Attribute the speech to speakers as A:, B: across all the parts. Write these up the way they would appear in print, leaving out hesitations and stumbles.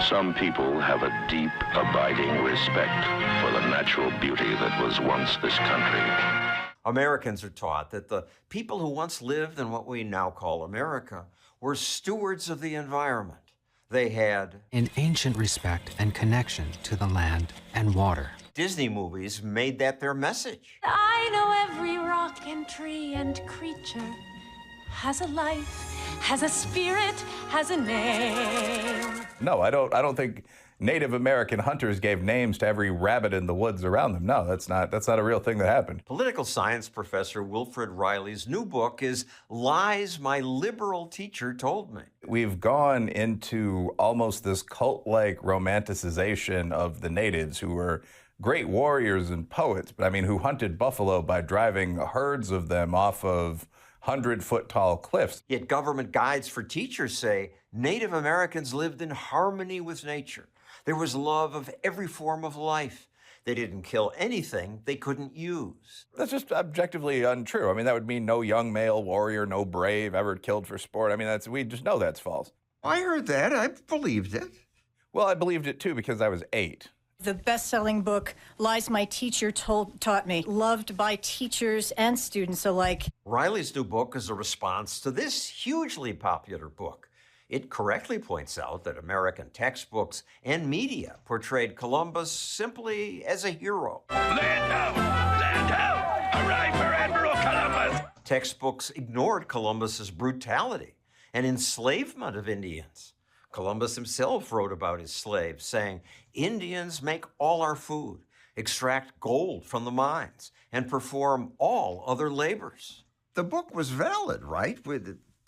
A: Some people have a deep, abiding respect for the natural beauty that was once this country.
B: Americans are taught that the people who once lived in what we now call America were stewards of the environment. They had
C: an ancient respect and connection to the land and water.
B: Disney movies made that their message.
D: I know every rock and tree and creature has a life, has a spirit, has a name.
E: No, I don't think Native American hunters gave names to every rabbit in the woods around them. No, that's not a real thing that happened.
B: Political science professor Wilfred Riley's new book is Lies My Liberal Teacher Told Me.
E: We've gone into almost this cult-like romanticization of the natives who were great warriors and poets, but I mean, who hunted buffalo by driving herds of them off of 100-foot-tall cliffs.
B: Yet government guides for teachers say Native Americans lived in harmony with nature. There was love of every form of life. They didn't kill anything they couldn't use.
E: That's just objectively untrue. I mean, that would mean no young male warrior, no brave ever killed for sport. I mean, we just know that's false.
B: I heard that. I believed it.
E: Well, I believed it too because I was 8.
F: The best-selling book, Lies My Teacher Taught Me, loved by teachers and students alike.
B: Riley's new book is a response to this hugely popular book. It correctly points out that American textbooks and media portrayed Columbus simply as a hero.
G: Land out! Hooray for Admiral Columbus!
B: Textbooks ignored Columbus's brutality and enslavement of Indians. Columbus himself wrote about his slaves, saying, Indians make all our food, extract gold from the mines, and perform all other labors. The book was valid, right?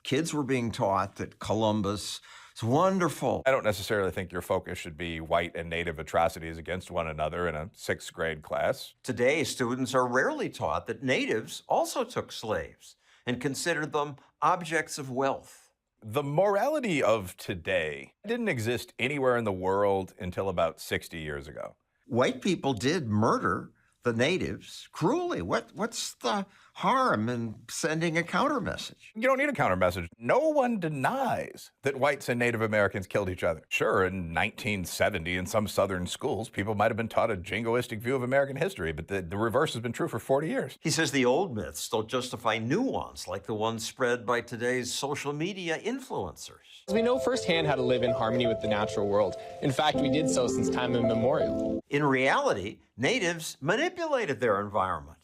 B: Kids were being taught that Columbus is wonderful.
E: I don't necessarily think your focus should be white and native atrocities against one another in a 6th grade class.
B: Today, students are rarely taught that natives also took slaves and considered them objects of wealth.
E: The morality of today didn't exist anywhere in the world until about 60 years ago.
B: White people did murder the natives cruelly. What's the harm in sending a counter message?
E: You don't need a counter message. No one denies that whites and Native Americans killed each other. Sure, in 1970, in some southern schools, people might have been taught a jingoistic view of American history, but the reverse has been true for 40 years.
B: He says the old myths don't justify new ones, like the ones spread by today's social media influencers.
H: We know firsthand how to live in harmony with the natural world. In fact, we did so since time immemorial.
B: In reality, natives manipulated their environment.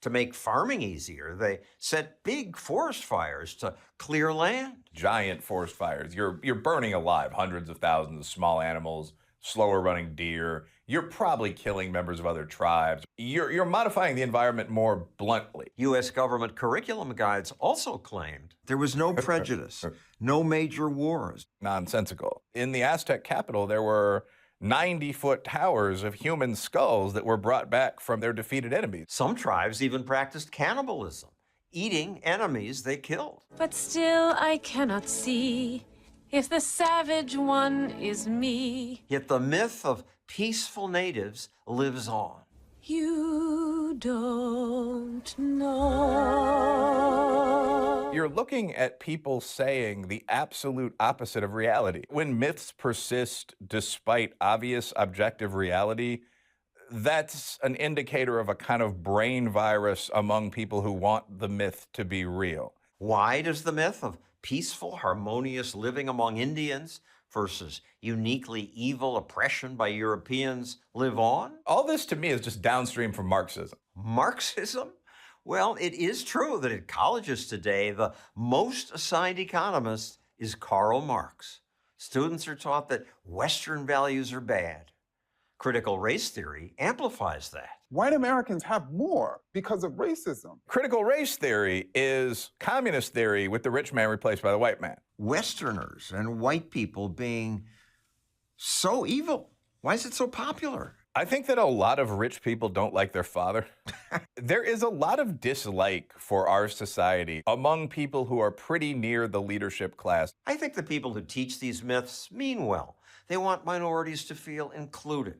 B: To make farming easier, they set big forest fires to clear land.
E: Giant forest fires. You're burning alive hundreds of thousands of small animals, slower running deer. You're probably killing members of other tribes. You're modifying the environment more bluntly.
B: U.S. government curriculum guides also claimed there was no prejudice, no major wars.
E: Nonsensical. In the Aztec capital, there were 90-foot towers of human skulls that were brought back from their defeated enemies.
B: Some tribes even practiced cannibalism, eating enemies they killed.
D: But still I cannot see if the savage one is me.
B: Yet the myth of peaceful natives lives on.
D: You don't know.
E: You're looking at people saying the absolute opposite of reality. When myths persist despite obvious objective reality, that's an indicator of a kind of brain virus among people who want the myth to be real.
B: Why does the myth of peaceful, harmonious living among Indians versus uniquely evil oppression by Europeans live on?
E: All this to me is just downstream from Marxism.
B: Marxism? Well, it is true that at colleges today, the most assigned economist is Karl Marx. Students are taught that Western values are bad. Critical race theory amplifies that.
I: White Americans have more because of racism.
E: Critical race theory is communist theory with the rich man replaced by the white man.
B: Westerners and white people being so evil. Why is it so popular?
E: I think that a lot of rich people don't like their father. There is a lot of dislike for our society among people who are pretty near the leadership class.
B: I think the people who teach these myths mean well. They want minorities to feel included.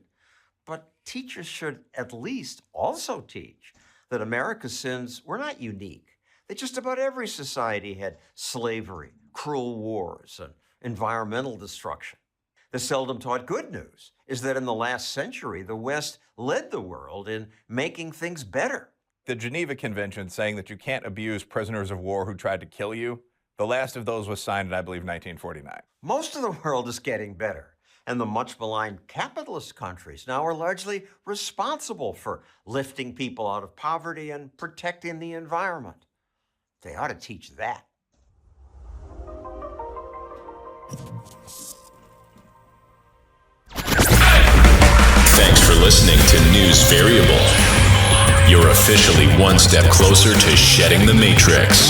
B: But teachers should at least also teach that America's sins were not unique. That just about every society had slavery, cruel wars, and environmental destruction. The seldom taught good news is that in the last century, the West led the world in making things better.
E: The Geneva Convention saying that you can't abuse prisoners of war who tried to kill you, the last of those was signed in, I believe, 1949.
B: Most of the world is getting better, and the much maligned capitalist countries now are largely responsible for lifting people out of poverty and protecting the environment. They ought to teach that.
J: Thanks for listening to News Variable. You're officially one step closer to shedding the matrix.